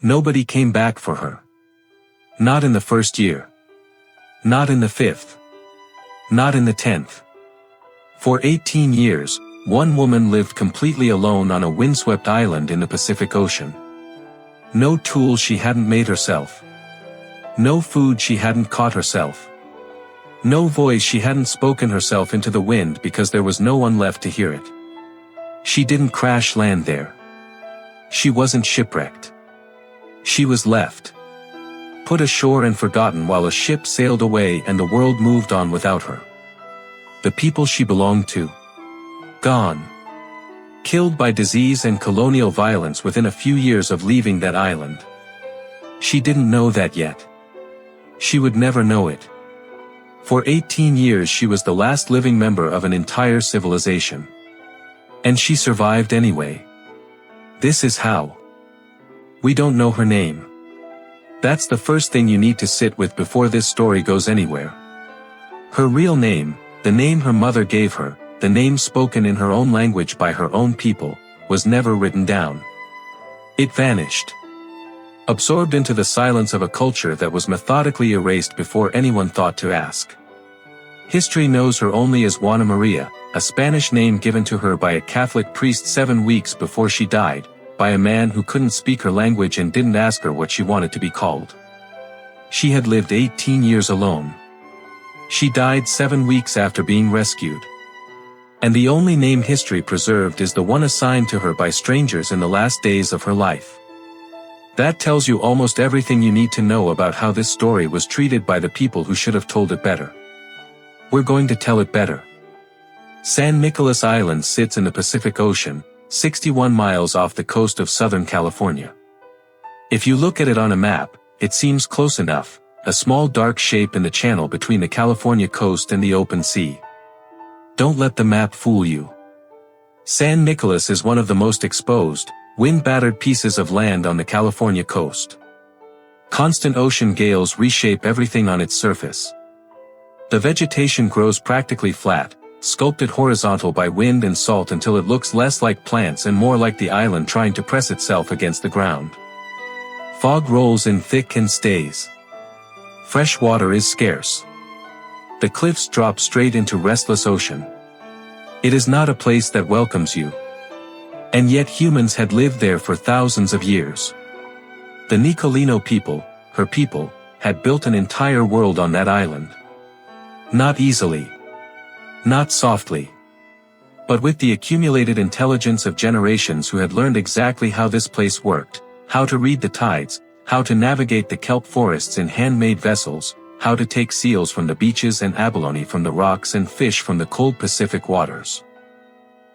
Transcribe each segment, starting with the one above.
Nobody came back for her. Not in the first year. Not in the 5th. Not in the 10th. For 18 years, one woman lived completely alone on a windswept island in the Pacific Ocean. No tools she hadn't made herself. No food she hadn't caught herself. No voice she hadn't spoken herself into the wind because there was no one left to hear it. She didn't crash land there. She wasn't shipwrecked. She was left. Put ashore and forgotten while a ship sailed away and the world moved on without her. The people she belonged to. Gone. Killed by disease and colonial violence within a few years of leaving that island. She didn't know that yet. She would never know it. For 18 years she was the last living member of an entire civilization. And she survived anyway. This is how. We don't know her name. That's the first thing you need to sit with before this story goes anywhere. Her real name, the name her mother gave her, the name spoken in her own language by her own people, was never written down. It vanished. Absorbed into the silence of a culture that was methodically erased before anyone thought to ask. History knows her only as Juana Maria, a Spanish name given to her by a Catholic priest 7 weeks before she died, by a man who couldn't speak her language and didn't ask her what she wanted to be called. She had lived 18 years alone. She died 7 weeks after being rescued. And the only name history preserved is the one assigned to her by strangers in the last days of her life. That tells you almost everything you need to know about how this story was treated by the people who should have told it better. We're going to tell it better. San Nicolas Island sits in the Pacific Ocean, 61 miles off the coast of Southern California. If you look at it on a map, it seems close enough, a small dark shape in the channel between the California coast and the open sea. Don't let the map fool you. San Nicolas is one of the most exposed, wind-battered pieces of land on the California coast. Constant ocean gales reshape everything on its surface. The vegetation grows practically flat, sculpted horizontal by wind and salt until it looks less like plants and more like the island trying to press itself against the ground. Fog rolls in thick and stays. Fresh water is scarce. The cliffs drop straight into restless ocean. It is not a place that welcomes you. And yet humans had lived there for thousands of years. The Nicoleno people, her people, had built an entire world on that island. Not easily. Not softly. But with the accumulated intelligence of generations who had learned exactly how this place worked, how to read the tides, how to navigate the kelp forests in handmade vessels, how to take seals from the beaches and abalone from the rocks and fish from the cold Pacific waters.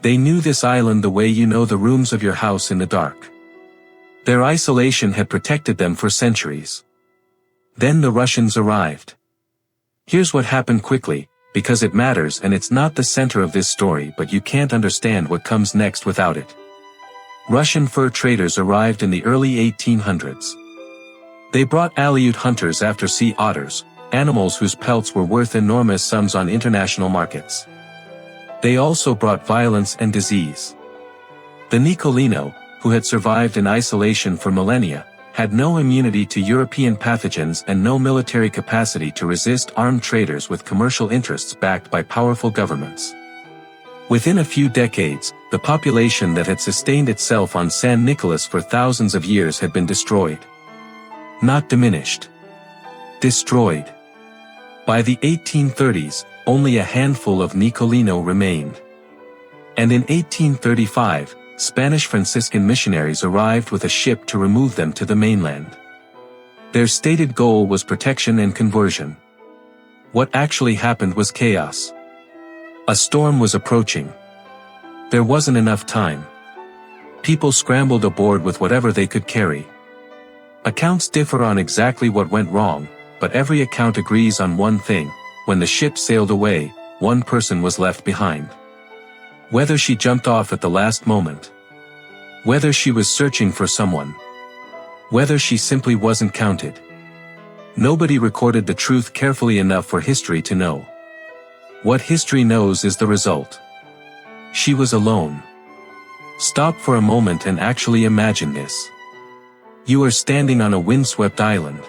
They knew this island the way you know the rooms of your house in the dark. Their isolation had protected them for centuries. Then the Russians arrived. Here's what happened quickly, because it matters and it's not the center of this story, but you can't understand what comes next without it. Russian fur traders arrived in the early 1800s. They brought Aleut hunters after sea otters, animals whose pelts were worth enormous sums on international markets. They also brought violence and disease. The Nicoleno, who had survived in isolation for millennia, had no immunity to European pathogens and no military capacity to resist armed traders with commercial interests backed by powerful governments. Within a few decades, the population that had sustained itself on San Nicolas for thousands of years had been destroyed. Not diminished. Destroyed. By the 1830s, only a handful of Nicoleno remained. And in 1835, Spanish Franciscan missionaries arrived with a ship to remove them to the mainland. Their stated goal was protection and conversion. What actually happened was chaos. A storm was approaching. There wasn't enough time. People scrambled aboard with whatever they could carry. Accounts differ on exactly what went wrong, but every account agrees on one thing: when the ship sailed away, one person was left behind. Whether she jumped off at the last moment. Whether she was searching for someone. Whether she simply wasn't counted. Nobody recorded the truth carefully enough for history to know. What history knows is the result. She was alone. Stop for a moment and actually imagine this. You are standing on a windswept island.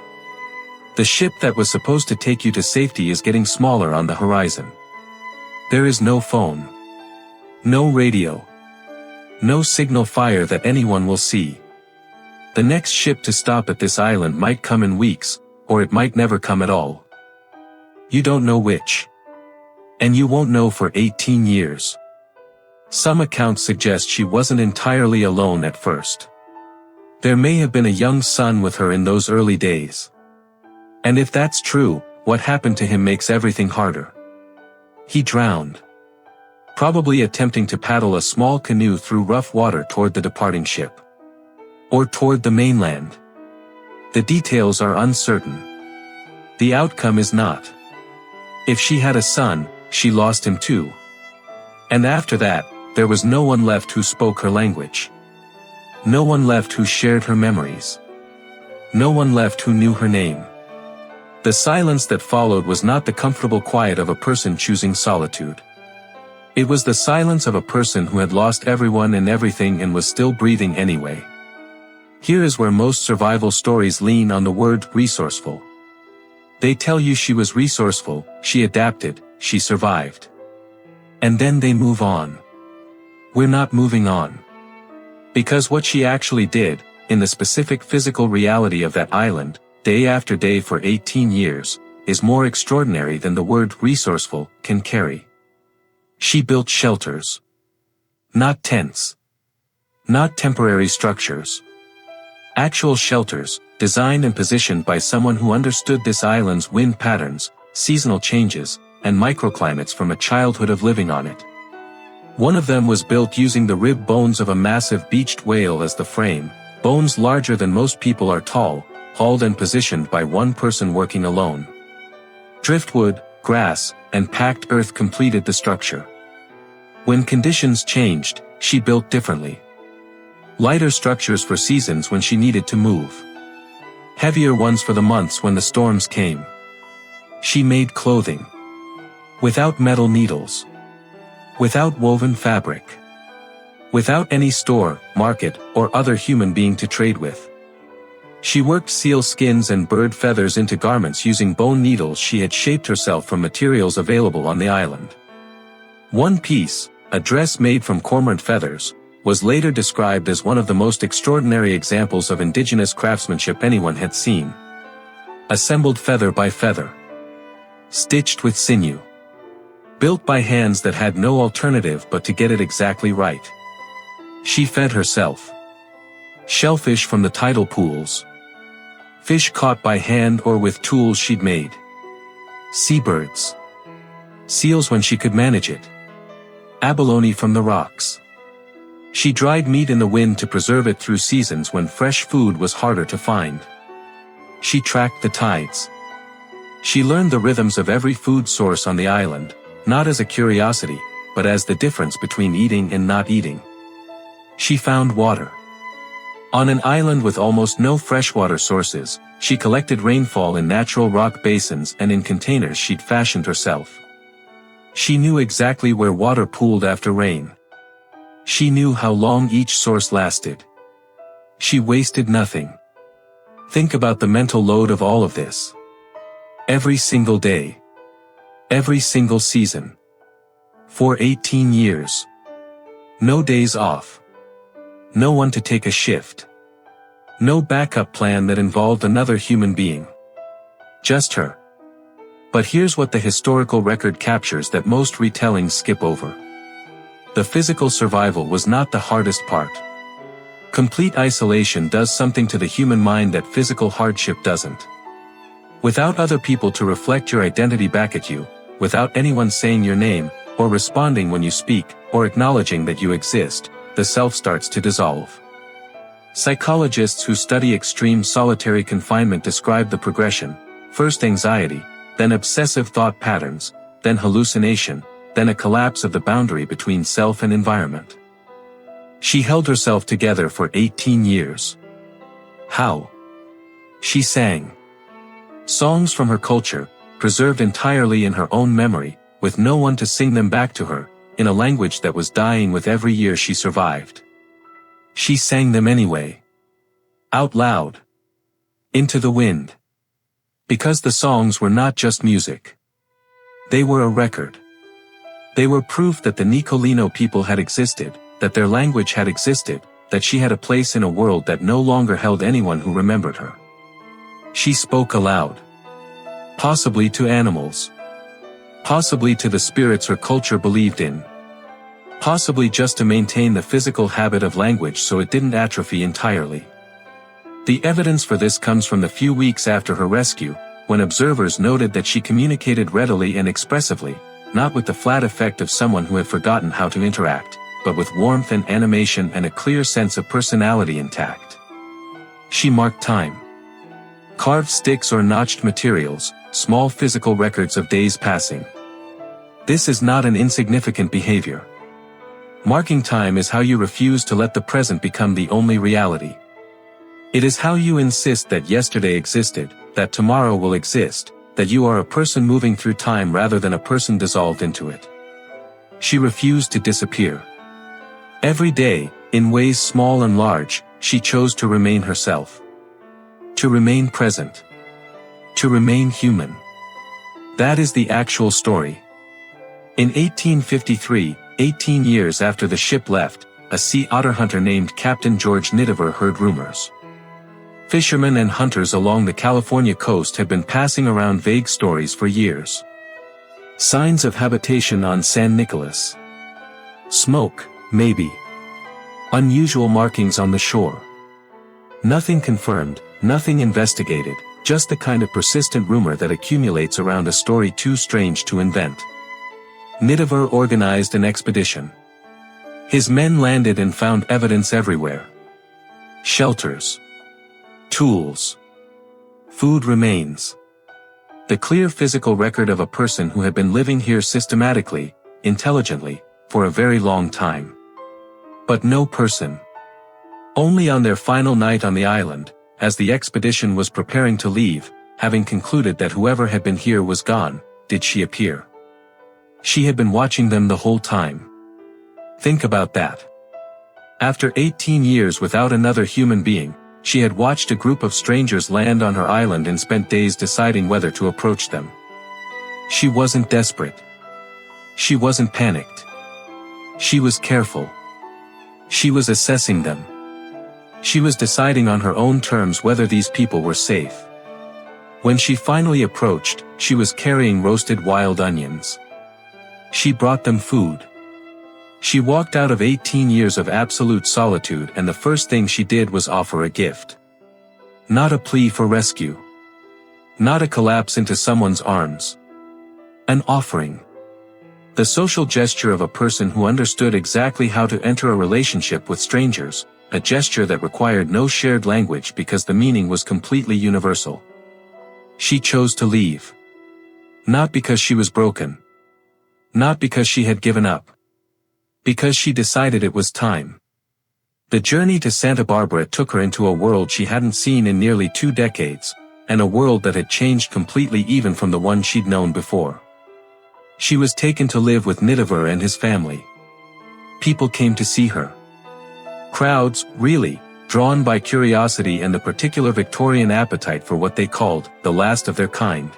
The ship that was supposed to take you to safety is getting smaller on the horizon. There is no phone. No radio. No signal fire that anyone will see. The next ship to stop at this island might come in weeks, or it might never come at all. You don't know which. And you won't know for 18 years. Some accounts suggest she wasn't entirely alone at first. There may have been a young son with her in those early days. And if that's true, what happened to him makes everything harder. He drowned. Probably attempting to paddle a small canoe through rough water toward the departing ship. Or toward the mainland. The details are uncertain. The outcome is not. If she had a son, she lost him too. And after that, there was no one left who spoke her language. No one left who shared her memories. No one left who knew her name. The silence that followed was not the comfortable quiet of a person choosing solitude. It was the silence of a person who had lost everyone and everything and was still breathing anyway. Here is where most survival stories lean on the word resourceful. They tell you she was resourceful, she adapted, she survived. And then they move on. We're not moving on. Because what she actually did, in the specific physical reality of that island, day after day for 18 years, is more extraordinary than the word resourceful can carry. She built shelters. Not tents. Not temporary structures. Actual shelters, designed and positioned by someone who understood this island's wind patterns, seasonal changes, and microclimates from a childhood of living on it. One of them was built using the rib bones of a massive beached whale as the frame, bones larger than most people are tall, hauled and positioned by one person working alone. Driftwood, grass, and packed earth completed the structure. When conditions changed, she built differently. Lighter structures for seasons when she needed to move. Heavier ones for the months when the storms came. She made clothing. Without metal needles. Without woven fabric. Without any store, market, or other human being to trade with. She worked seal skins and bird feathers into garments using bone needles she had shaped herself from materials available on the island. One piece, a dress made from cormorant feathers, was later described as one of the most extraordinary examples of indigenous craftsmanship anyone had seen. Assembled feather by feather. Stitched with sinew. Built by hands that had no alternative but to get it exactly right. She fed herself. Shellfish from the tidal pools. Fish caught by hand or with tools she'd made. Seabirds. Seals when she could manage it. Abalone from the rocks. She dried meat in the wind to preserve it through seasons when fresh food was harder to find. She tracked the tides. She learned the rhythms of every food source on the island, not as a curiosity, but as the difference between eating and not eating. She found water. On an island with almost no freshwater sources, she collected rainfall in natural rock basins and in containers she'd fashioned herself. She knew exactly where water pooled after rain. She knew how long each source lasted. She wasted nothing. Think about the mental load of all of this. Every single day. Every single season. For 18 years. No days off. No one to take a shift. No backup plan that involved another human being. Just her. But here's what the historical record captures that most retellings skip over. The physical survival was not the hardest part. Complete isolation does something to the human mind that physical hardship doesn't. Without other people to reflect your identity back at you, without anyone saying your name, or responding when you speak, or acknowledging that you exist, the self starts to dissolve. Psychologists who study extreme solitary confinement describe the progression: first anxiety, then obsessive thought patterns, then hallucination, then a collapse of the boundary between self and environment. She held herself together for 18 years. How? She sang. Songs from her culture, preserved entirely in her own memory, with no one to sing them back to her, in a language that was dying with every year she survived. She sang them anyway. Out loud. Into the wind. Because the songs were not just music. They were a record. They were proof that the Nicoleno people had existed, that their language had existed, that she had a place in a world that no longer held anyone who remembered her. She spoke aloud. Possibly to animals. Possibly to the spirits her culture believed in. Possibly just to maintain the physical habit of language so it didn't atrophy entirely. The evidence for this comes from the few weeks after her rescue, when observers noted that she communicated readily and expressively, not with the flat effect of someone who had forgotten how to interact, but with warmth and animation and a clear sense of personality intact. She marked time. Carved sticks or notched materials, small physical records of days passing. This is not an insignificant behavior. Marking time is how you refuse to let the present become the only reality. It is how you insist that yesterday existed, that tomorrow will exist, that you are a person moving through time rather than a person dissolved into it. She refused to disappear. Every day, in ways small and large, she chose to remain herself. To remain present. To remain human. That is the actual story. In 1853, 18 years after the ship left, a sea otter hunter named Captain George Nicoleno heard rumors. Fishermen and hunters along the California coast had been passing around vague stories for years. Signs of habitation on San Nicolas. Smoke, maybe. Unusual markings on the shore. Nothing confirmed, nothing investigated, just the kind of persistent rumor that accumulates around a story too strange to invent. Nicoleno organized an expedition. His men landed and found evidence everywhere. Shelters. Tools. Food remains. The clear physical record of a person who had been living here systematically, intelligently, for a very long time. But no person. Only on their final night on the island, as the expedition was preparing to leave, having concluded that whoever had been here was gone, did she appear. She had been watching them the whole time. Think about that. After 18 years without another human being, she had watched a group of strangers land on her island and spent days deciding whether to approach them. She wasn't desperate. She wasn't panicked. She was careful. She was assessing them. She was deciding on her own terms whether these people were safe. When she finally approached, she was carrying roasted wild onions. She brought them food. She walked out of 18 years of absolute solitude, and the first thing she did was offer a gift. Not a plea for rescue. Not a collapse into someone's arms. An offering. The social gesture of a person who understood exactly how to enter a relationship with strangers, a gesture that required no shared language because the meaning was completely universal. She chose to leave. Not because she was broken. Not because she had given up. Because she decided it was time. The journey to Santa Barbara took her into a world she hadn't seen in nearly 2 decades, and a world that had changed completely even from the one she'd known before. She was taken to live with Nicoleno and his family. People came to see her. Crowds, really, drawn by curiosity and the particular Victorian appetite for what they called the last of their kind.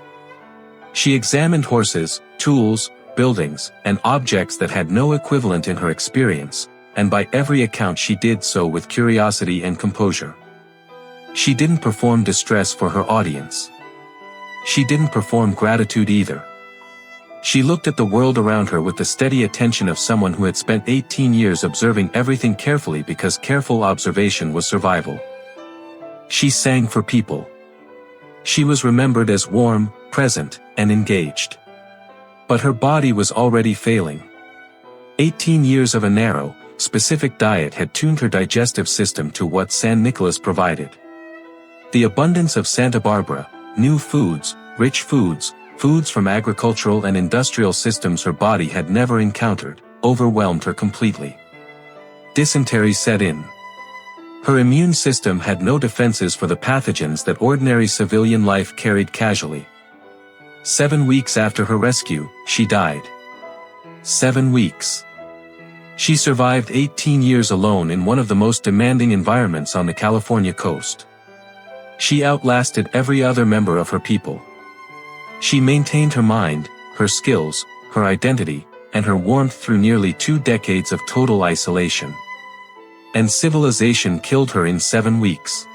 She examined horses, tools, buildings, and objects that had no equivalent in her experience, and by every account she did so with curiosity and composure. She didn't perform distress for her audience. She didn't perform gratitude either. She looked at the world around her with the steady attention of someone who had spent 18 years observing everything carefully because careful observation was survival. She sang for people. She was remembered as warm, present, and engaged. But her body was already failing. 18 years of a narrow, specific diet had tuned her digestive system to what San Nicolas provided. The abundance of Santa Barbara, new foods, rich foods, foods from agricultural and industrial systems her body had never encountered, overwhelmed her completely. Dysentery set in. Her immune system had no defenses for the pathogens that ordinary civilian life carried casually. 7 weeks after her rescue, she died. 7 weeks. She survived 18 years alone in one of the most demanding environments on the California coast. She outlasted every other member of her people. She maintained her mind, her skills, her identity, and her warmth through nearly 2 decades of total isolation. And civilization killed her in 7 weeks.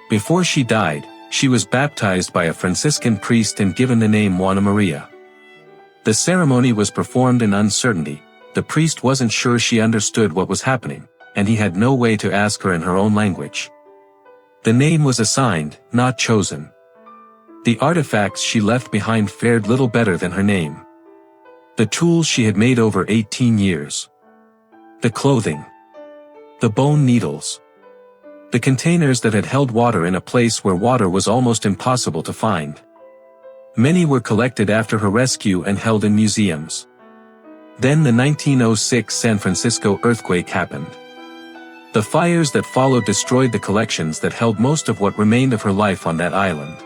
Before she died, she was baptized by a Franciscan priest and given the name Juana Maria. The ceremony was performed in uncertainty. The priest wasn't sure she understood what was happening, and he had no way to ask her in her own language. The name was assigned, not chosen. The artifacts she left behind fared little better than her name. The tools she had made over 18 years. The clothing. The bone needles. The containers that had held water in a place where water was almost impossible to find. Many were collected after her rescue and held in museums. Then the 1906 San Francisco earthquake happened. The fires that followed destroyed the collections that held most of what remained of her life on that island.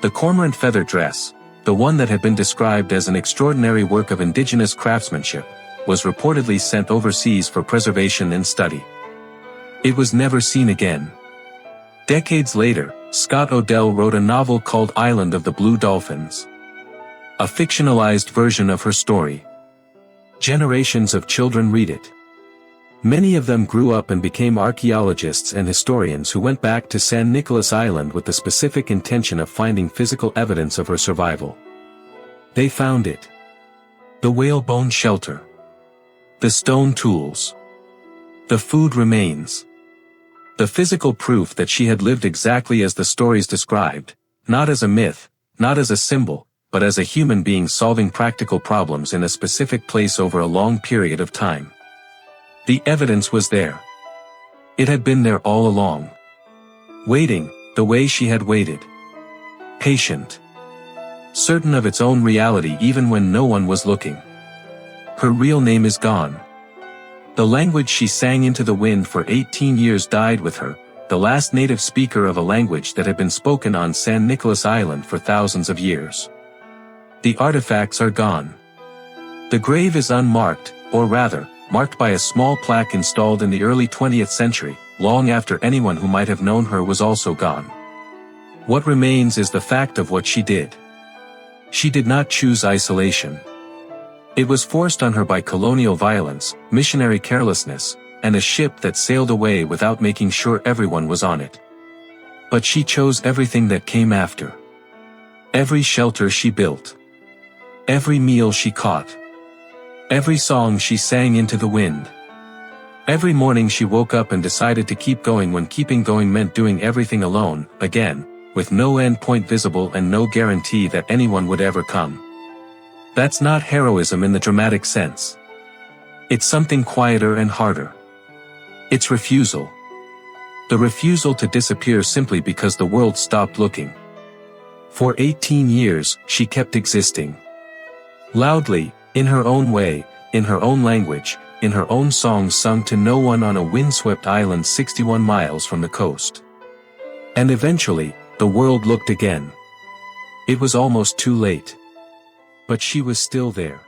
The cormorant feather dress, the one that had been described as an extraordinary work of indigenous craftsmanship, was reportedly sent overseas for preservation and study. It was never seen again. Decades later, Scott Odell wrote a novel called Island of the Blue Dolphins. A fictionalized version of her story. Generations of children read it. Many of them grew up and became archaeologists and historians who went back to San Nicolas Island with the specific intention of finding physical evidence of her survival. They found it. The whalebone shelter. The stone tools. The food remains. The physical proof that she had lived exactly as the stories described, not as a myth, not as a symbol, but as a human being solving practical problems in a specific place over a long period of time. The evidence was there. It had been there all along. Waiting, the way she had waited. Patient. Certain of its own reality even when no one was looking. Her real name is gone. The language she sang into the wind for 18 years died with her, the last native speaker of a language that had been spoken on San Nicolas Island for thousands of years. The artifacts are gone. The grave is unmarked, or rather, marked by a small plaque installed in the early 20th century, long after anyone who might have known her was also gone. What remains is the fact of what she did. She did not choose isolation. It was forced on her by colonial violence, missionary carelessness, and a ship that sailed away without making sure everyone was on it. But she chose everything that came after. Every shelter she built. Every meal she caught. Every song she sang into the wind. Every morning she woke up and decided to keep going when keeping going meant doing everything alone, again, with no end point visible and no guarantee that anyone would ever come. That's not heroism in the dramatic sense. It's something quieter and harder. It's refusal. The refusal to disappear simply because the world stopped looking. For 18 years, she kept existing. Loudly, in her own way, in her own language, in her own songs sung to no one on a windswept island 61 miles from the coast. And eventually, the world looked again. It was almost too late. But she was still there.